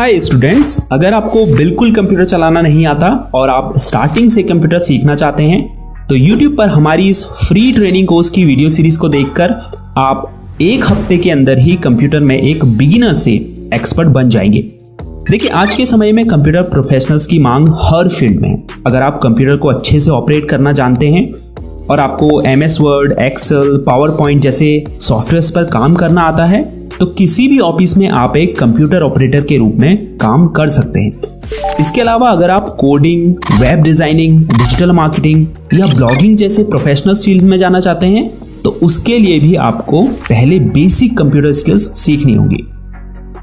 Hi students, अगर आपको बिल्कुल कंप्यूटर चलाना नहीं आता और आप स्टार्टिंग से कंप्यूटर सीखना चाहते हैं तो YouTube पर हमारी इस फ्री ट्रेनिंग कोर्स की वीडियो सीरीज को देखकर आप एक हफ्ते के अंदर ही कंप्यूटर में एक बिगिनर से एक्सपर्ट बन जाएंगे। देखिए, आज के समय में कंप्यूटर प्रोफेशनल्स की मांग हर फील्ड में है। अगर आप कंप्यूटर को अच्छे से ऑपरेट करना जानते हैं और आपको MS word, excel, power point जैसे सॉफ्टवेयर्स पर काम करना आता है तो किसी भी ऑफिस में आप एक कंप्यूटर ऑपरेटर के रूप में काम कर सकते हैं। इसके अलावा अगर आप coding, web designing, digital marketing या ब्लॉगिंग जैसे प्रोफेशनल फील्ड्स में जाना चाहते हैं तो उसके लिए भी आपको पहले बेसिक कंप्यूटर स्किल्स सीखनी होगी।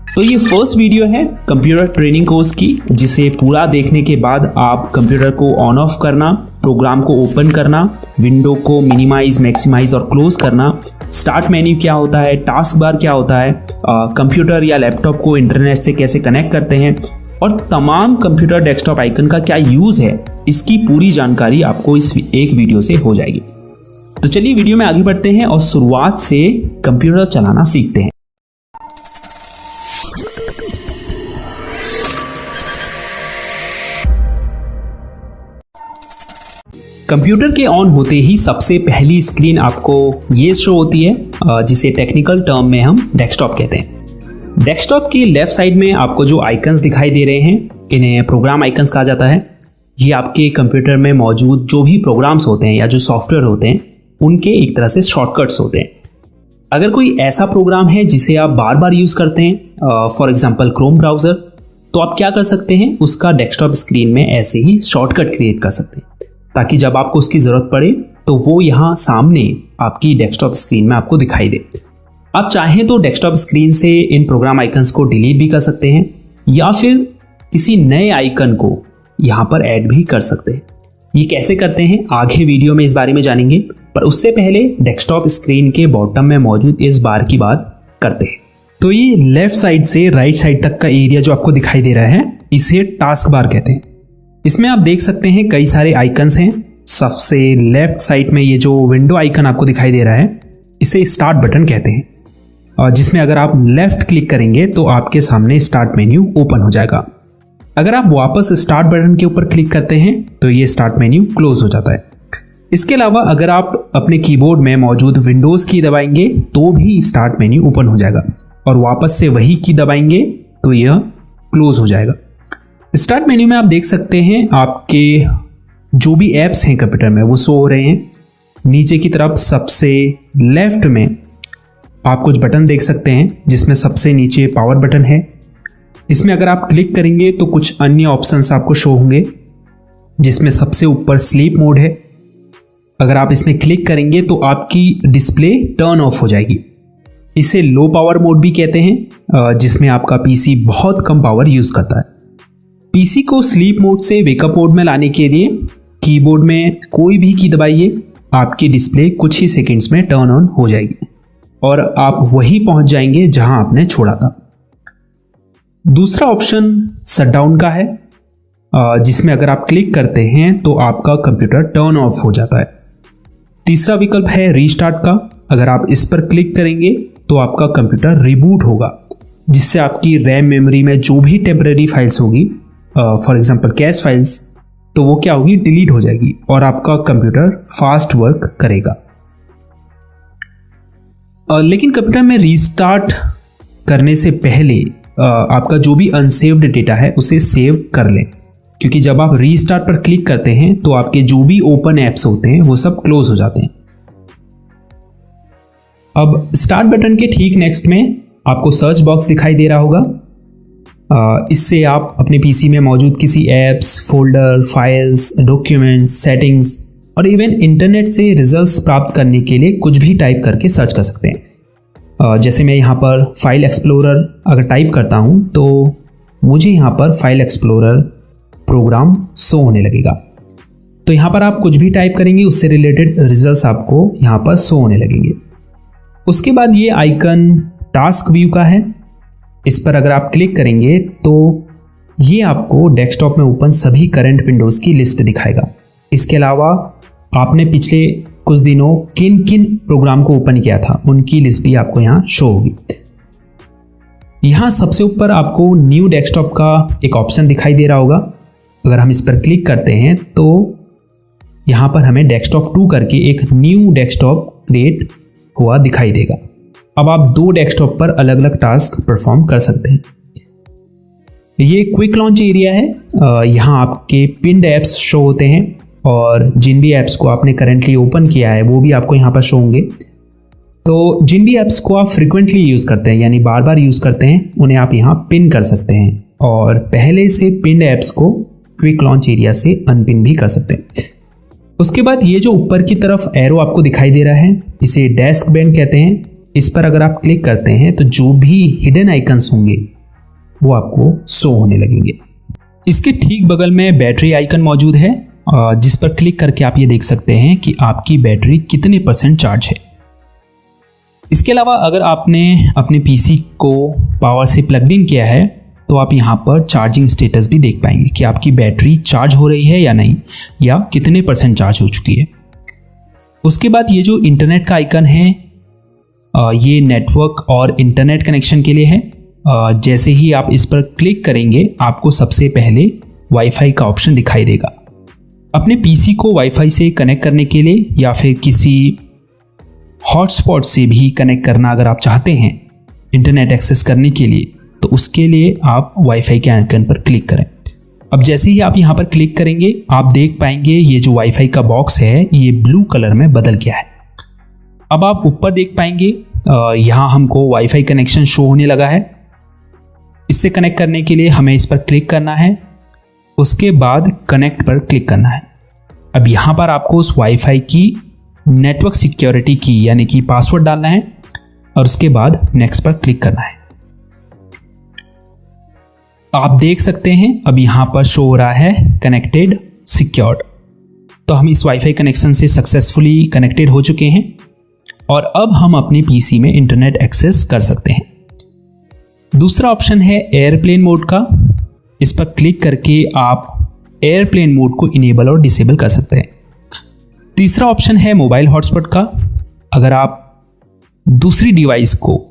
तो ये फर्स्ट वीडियो है कंप्यूटर ट्रेनिंग कोर्स की, जिसे पूरा देखने के बाद आप कंप्यूटर को ऑन ऑफ करना, प्रोग्राम को ओपन करना, विंडो को मिनिमाइज, मैक्सिमाइज और क्लोज करना, स्टार्ट मेन्यू क्या होता है, टास्क बार क्या होता है, कंप्यूटर या लैपटॉप को इंटरनेट से कैसे कनेक्ट करते हैं और तमाम कंप्यूटर डेस्कटॉप आइकन का क्या यूज है, इसकी पूरी जानकारी आपको इस एक वीडियो से हो जाएगी। तो चलिए वीडियो में आगे बढ़ते हैं और शुरुआत से कंप्यूटर चलाना सीखते हैं। कंप्यूटर के ऑन होते ही सबसे पहली स्क्रीन आपको ये शो होती है, जिसे टेक्निकल टर्म में हम डेस्कटॉप कहते हैं। डेस्कटॉप की लेफ्ट साइड में आपको जो आइकन्स दिखाई दे रहे हैं, इन्हें प्रोग्राम आइकन्स कहा जाता है। ये आपके कंप्यूटर में मौजूद जो भी प्रोग्राम्स होते हैं या जो सॉफ्टवेयर होते हैं उनके एक तरह से शॉर्टकट्स होते हैं। अगर कोई ऐसा प्रोग्राम है जिसे आप बार बार यूज करते हैं, फॉर एग्जाम्पल क्रोम ब्राउजर, तो आप क्या कर सकते हैं, उसका डेस्कटॉप स्क्रीन में ऐसे ही शॉर्टकट क्रिएट कर सकते हैं ताकि जब आपको उसकी जरूरत पड़े तो वो यहाँ सामने आपकी डेस्कटॉप स्क्रीन में आपको दिखाई दे। आप चाहें तो डेस्कटॉप स्क्रीन से इन प्रोग्राम आइकन्स को डिलीट भी कर सकते हैं या फिर किसी नए आइकन को यहाँ पर ऐड भी कर सकते हैं। ये कैसे करते हैं आगे वीडियो में इस बारे में जानेंगे, पर उससे पहले डेस्कटॉप स्क्रीन के बॉटम में मौजूद इस बार की बात करते हैं। तो ये लेफ्ट साइड से राइट साइड तक का एरिया जो आपको दिखाई दे रहा है, इसे टास्क बार कहते हैं। इसमें आप देख सकते हैं कई सारे आइकन्स हैं। सबसे लेफ्ट साइड में ये जो विंडो आइकन आपको दिखाई दे रहा है, इसे स्टार्ट बटन कहते हैं, और जिसमें अगर आप लेफ्ट क्लिक करेंगे तो आपके सामने स्टार्ट मेन्यू ओपन हो जाएगा। अगर आप वापस स्टार्ट बटन के ऊपर क्लिक करते हैं तो ये स्टार्ट मेन्यू क्लोज हो जाता है। इसके अलावा अगर आप अपने कीबोर्ड में मौजूद विंडोज की दबाएंगे तो भी स्टार्ट मेन्यू ओपन हो जाएगा, और वापस से वही की दबाएंगे तो यह क्लोज हो जाएगा। स्टार्ट मेन्यू में आप देख सकते हैं आपके जो भी ऐप्स हैं कंप्यूटर में वो शो हो रहे हैं। नीचे की तरफ सबसे लेफ्ट में आप कुछ बटन देख सकते हैं, जिसमें सबसे नीचे पावर बटन है। इसमें अगर आप क्लिक करेंगे तो कुछ अन्य ऑप्शंस आपको शो होंगे, जिसमें सबसे ऊपर स्लीप मोड है। अगर आप इसमें क्लिक करेंगे तो आपकी डिस्प्ले टर्न ऑफ हो जाएगी। इसे लो पावर मोड भी कहते हैं, जिसमें आपका पीसी बहुत कम पावर यूज करता है। पीसी को स्लीप मोड से वेकअप मोड में लाने के लिए कीबोर्ड में कोई भी की दबाइए, आपकी डिस्प्ले कुछ ही सेकंड्स में टर्न ऑन हो जाएगी और आप वहीं पहुंच जाएंगे जहां आपने छोड़ा था। दूसरा ऑप्शन शटडाउन का है, जिसमें अगर आप क्लिक करते हैं तो आपका कंप्यूटर टर्न ऑफ हो जाता है। तीसरा विकल्प है रीस्टार्ट का। अगर आप इस पर क्लिक करेंगे तो आपका कंप्यूटर रिबूट होगा, जिससे आपकी रैम मेमोरी में जो भी टेम्परेरी फाइल्स होगी, फॉर एग्जाम्पल कैश फाइल्स, तो वो क्या होगी, डिलीट हो जाएगी और आपका कंप्यूटर फास्ट वर्क करेगा। लेकिन कंप्यूटर में रीस्टार्ट करने से पहले आपका जो भी अनसेव्ड डेटा है उसे सेव कर लें, क्योंकि जब आप रीस्टार्ट पर क्लिक करते हैं तो आपके जो भी ओपन ऐप्स होते हैं वो सब क्लोज हो जाते हैं। अब स्टार्ट बटन के ठीक नेक्स्ट में आपको सर्च बॉक्स दिखाई दे रहा होगा। इससे आप अपने पीसी में मौजूद किसी apps, folder, files, documents, settings और इवन इंटरनेट से रिजल्ट्स प्राप्त करने के लिए कुछ भी टाइप करके सर्च कर सकते हैं। जैसे मैं यहाँ पर फाइल एक्सप्लोरर अगर टाइप करता हूँ तो मुझे यहाँ पर फाइल एक्सप्लोरर प्रोग्राम शो होने लगेगा। तो यहाँ पर आप कुछ भी टाइप करेंगे उससे रिलेटेड रिजल्ट्स आपको यहाँ पर शो होने लगेंगे। उसके बाद ये आइकन टास्क व्यू का है। इस पर अगर आप क्लिक करेंगे तो ये आपको डेस्कटॉप में ओपन सभी करंट विंडोज़ की लिस्ट दिखाएगा। इसके अलावा आपने पिछले कुछ दिनों किन किन प्रोग्राम को ओपन किया था उनकी लिस्ट भी आपको यहाँ शो होगी। यहाँ सबसे ऊपर आपको न्यू डेस्कटॉप का एक ऑप्शन दिखाई दे रहा होगा। अगर हम इस पर क्लिक करते हैं तो यहाँ पर हमें डेस्कटॉप 2 करके एक न्यू डेस्कटॉप क्रिएट हुआ दिखाई देगा। अब आप 2 डेस्कटॉप पर अलग अलग टास्क परफॉर्म कर सकते हैं। ये क्विक लॉन्च एरिया है। यहाँ आपके पिन्ड ऐप्स शो होते हैं और जिन भी ऐप्स को आपने करेंटली ओपन किया है वो भी आपको यहाँ पर शो होंगे। तो जिन भी ऐप्स को आप फ्रिक्वेंटली यूज़ करते हैं यानी बार बार यूज़ करते हैं उन्हें आप यहाँ पिन कर सकते हैं और पहले से पिन ऐप्स को क्विक लॉन्च एरिया से अनपिन भी कर सकते हैं। उसके बाद ये जो ऊपर की तरफ एरो आपको दिखाई दे रहा है इसे डेस्क बैंड कहते हैं। इस पर अगर आप क्लिक करते हैं तो जो भी हिडन आइकन्स होंगे वो आपको शो होने लगेंगे। इसके ठीक बगल में बैटरी आइकन मौजूद है जिस पर क्लिक करके आप ये देख सकते हैं कि आपकी बैटरी कितने % चार्ज है। इसके अलावा अगर आपने अपने पीसी को पावर से प्लग इन किया है तो आप यहाँ पर चार्जिंग स्टेटस भी देख पाएंगे कि आपकी बैटरी चार्ज हो रही है या नहीं, या कितने % चार्ज हो चुकी है। उसके बाद ये जो इंटरनेट का आइकन है ये नेटवर्क और इंटरनेट कनेक्शन के लिए है। जैसे ही आप इस पर क्लिक करेंगे आपको सबसे पहले वाईफाई का ऑप्शन दिखाई देगा। अपने पीसी को वाईफाई से कनेक्ट करने के लिए या फिर किसी हॉटस्पॉट से भी कनेक्ट करना अगर आप चाहते हैं इंटरनेट एक्सेस करने के लिए तो उसके लिए आप वाईफाई के आइकन पर क्लिक करें। अब जैसे ही आप यहाँ पर क्लिक करेंगे आप देख पाएंगे ये जो वाईफाई का बॉक्स है ये ब्लू कलर में बदल गया है। अब आप ऊपर देख पाएंगे यहाँ हमको वाईफाई कनेक्शन शो होने लगा है। इससे कनेक्ट करने के लिए हमें इस पर क्लिक करना है, उसके बाद कनेक्ट पर क्लिक करना है। अब यहाँ पर आपको उस वाईफाई की नेटवर्क सिक्योरिटी की यानी कि पासवर्ड डालना है और उसके बाद नेक्स्ट पर क्लिक करना है। आप देख सकते हैं अब यहाँ पर शो हो रहा है कनेक्टेड सिक्योर्ड। तो हम इस वाईफाई कनेक्शन से सक्सेसफुली कनेक्टेड हो चुके हैं और अब हम अपने पीसी में इंटरनेट एक्सेस कर सकते हैं। दूसरा ऑप्शन है एयरप्लेन मोड का। इस पर क्लिक करके आप एयरप्लेन मोड को इनेबल और डिसेबल कर सकते हैं। तीसरा ऑप्शन है मोबाइल हॉटस्पॉट का। अगर आप दूसरी डिवाइस को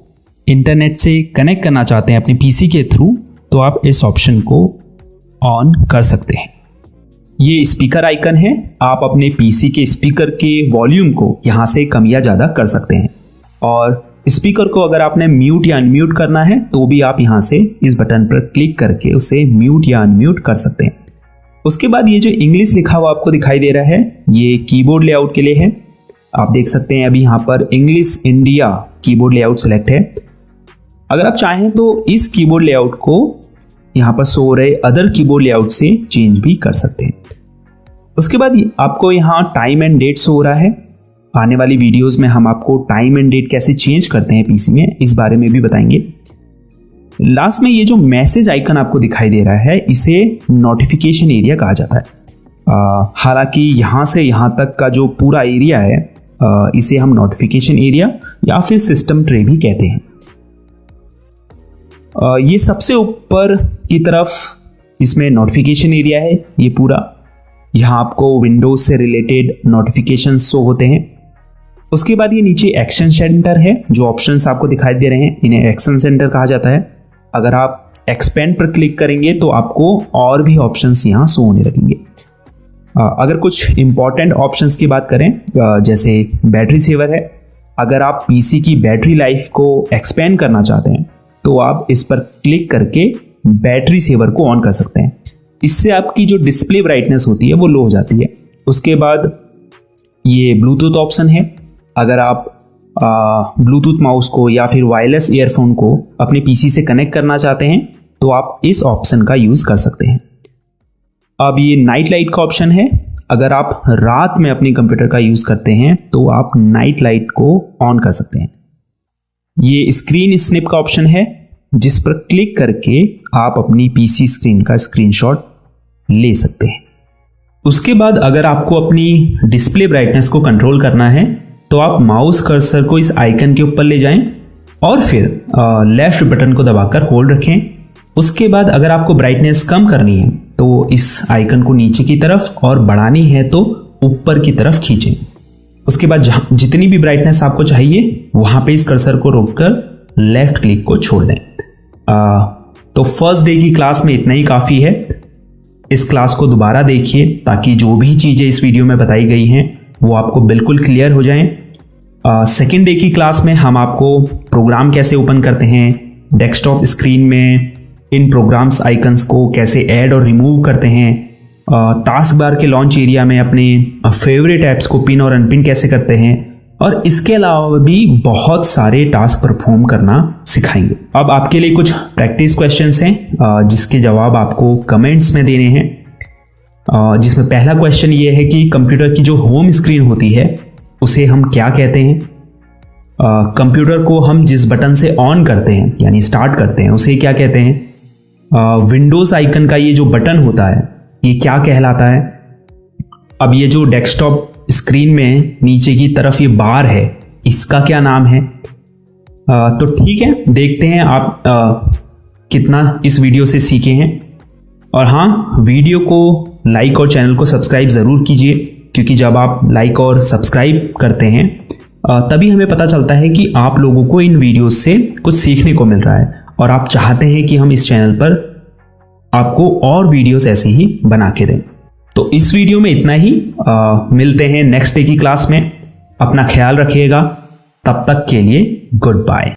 इंटरनेट से कनेक्ट करना चाहते हैं अपने पीसी के थ्रू तो आप इस ऑप्शन को ऑन कर सकते हैं। ये स्पीकर आइकन है, आप अपने पीसी के स्पीकर के वॉल्यूम को यहाँ से कम या ज़्यादा कर सकते हैं और स्पीकर को अगर आपने म्यूट या अनम्यूट करना है तो भी आप यहाँ से इस बटन पर क्लिक करके उसे म्यूट या अनम्यूट कर सकते हैं। उसके बाद ये जो इंग्लिश लिखा हुआ आपको दिखाई दे रहा है ये कीबोर्ड लेआउट के लिए है। आप देख सकते हैं अभी यहाँ पर English India keyboard layout select है। अगर आप चाहें तो इस कीबोर्ड लेआउट को यहाँ पर शो रहे अदर कीबोर्ड लेआउट से चेंज भी कर सकते हैं। उसके बाद आपको यहाँ टाइम एंड डेट शो हो रहा है। आने वाली वीडियोस में हम आपको टाइम एंड डेट कैसे चेंज करते हैं पीसी में इस बारे में भी बताएंगे। लास्ट में ये जो मैसेज आइकन आपको दिखाई दे रहा है इसे नोटिफिकेशन एरिया कहा जाता है। हालांकि यहाँ से यहाँ तक का जो पूरा एरिया है इसे हम नोटिफिकेशन एरिया या फिर सिस्टम ट्रे भी कहते हैं। ये सबसे ऊपर की तरफ इसमें नोटिफिकेशन एरिया है ये पूरा। यहाँ आपको विंडोज से रिलेटेड नोटिफिकेशन शो होते हैं। उसके बाद ये नीचे एक्शन सेंटर है, जो ऑप्शंस आपको दिखाई दे रहे हैं इन्हें एक्शन सेंटर कहा जाता है। अगर आप एक्सपेंड पर क्लिक करेंगे तो आपको और भी ऑप्शंस यहाँ शो होने लगेंगे। अगर कुछ इंपॉर्टेंट ऑप्शंस की बात करें जैसे बैटरी सेवर है, अगर आप पीसी की बैटरी लाइफ को एक्सपेंड करना चाहते हैं तो आप इस पर क्लिक करके बैटरी सेवर को ऑन कर सकते हैं। इससे आपकी जो डिस्प्ले ब्राइटनेस होती है वो लो हो जाती है। उसके बाद ये ब्लूटूथ ऑप्शन है, अगर आप ब्लूटूथ माउस को या फिर वायरलेस ईयरफोन को अपने पीसी से कनेक्ट करना चाहते हैं तो आप इस ऑप्शन का यूज़ कर सकते हैं। अब ये नाइट लाइट का ऑप्शन है, अगर आप रात में अपने कंप्यूटर का यूज़ करते हैं तो आप नाइट लाइट को ऑन कर सकते हैं। ये स्क्रीन स्निप का ऑप्शन है, जिस पर क्लिक करके आप अपनी पीसी स्क्रीन का स्क्रीनशॉट ले सकते हैं। उसके बाद अगर आपको अपनी डिस्प्ले ब्राइटनेस को कंट्रोल करना है तो आप माउस कर्सर को इस आइकन के ऊपर ले जाएं और फिर लेफ्ट बटन को दबाकर होल्ड रखें। उसके बाद अगर आपको ब्राइटनेस कम करनी है तो इस आइकन को नीचे की तरफ और बढ़ानी है तो ऊपर की तरफ खींचें। उसके बाद जितनी भी ब्राइटनेस आपको चाहिए वहां पे इस कर्सर को रोककर लेफ्ट क्लिक को छोड़ दें। तो फर्स्ट डे की क्लास में इतना ही काफ़ी है। इस क्लास को दोबारा देखिए ताकि जो भी चीज़ें इस वीडियो में बताई गई हैं वो आपको बिल्कुल क्लियर हो जाएं। सेकेंड डे की क्लास में हम आपको प्रोग्राम कैसे ओपन करते हैं, डेस्कटॉप स्क्रीन में इन प्रोग्राम्स आइकन्स को कैसे ऐड और रिमूव करते हैं, टास्क बार के लॉन्च एरिया में अपने फेवरेट ऐप्स को पिन और अनपिन कैसे करते हैं, और इसके अलावा भी बहुत सारे टास्क परफॉर्म करना सिखाएंगे। अब आपके लिए कुछ प्रैक्टिस क्वेश्चंस हैं जिसके जवाब आपको कमेंट्स में देने हैं। जिसमें पहला क्वेश्चन ये है कि कंप्यूटर की जो होम स्क्रीन होती है उसे हम क्या कहते हैं। कंप्यूटर को हम जिस बटन से ऑन करते हैं यानी स्टार्ट करते हैं उसे क्या कहते हैं। विंडोज आइकन का ये जो बटन होता है ये क्या कहलाता है। अब ये जो डेस्कटॉप स्क्रीन में नीचे की तरफ ये बार है इसका क्या नाम है। तो ठीक है, देखते हैं आप कितना इस वीडियो से सीखे हैं। और हाँ, वीडियो को लाइक और चैनल को सब्सक्राइब ज़रूर कीजिए, क्योंकि जब आप लाइक और सब्सक्राइब करते हैं तभी हमें पता चलता है कि आप लोगों को इन वीडियोस से कुछ सीखने को मिल रहा है और आप चाहते हैं कि हम इस चैनल पर आपको और वीडियोस ऐसे ही बना के दें। तो इस वीडियो में इतना ही। मिलते हैं नेक्स्ट डे की क्लास में। अपना ख्याल रखिएगा। तब तक के लिए गुड बाय।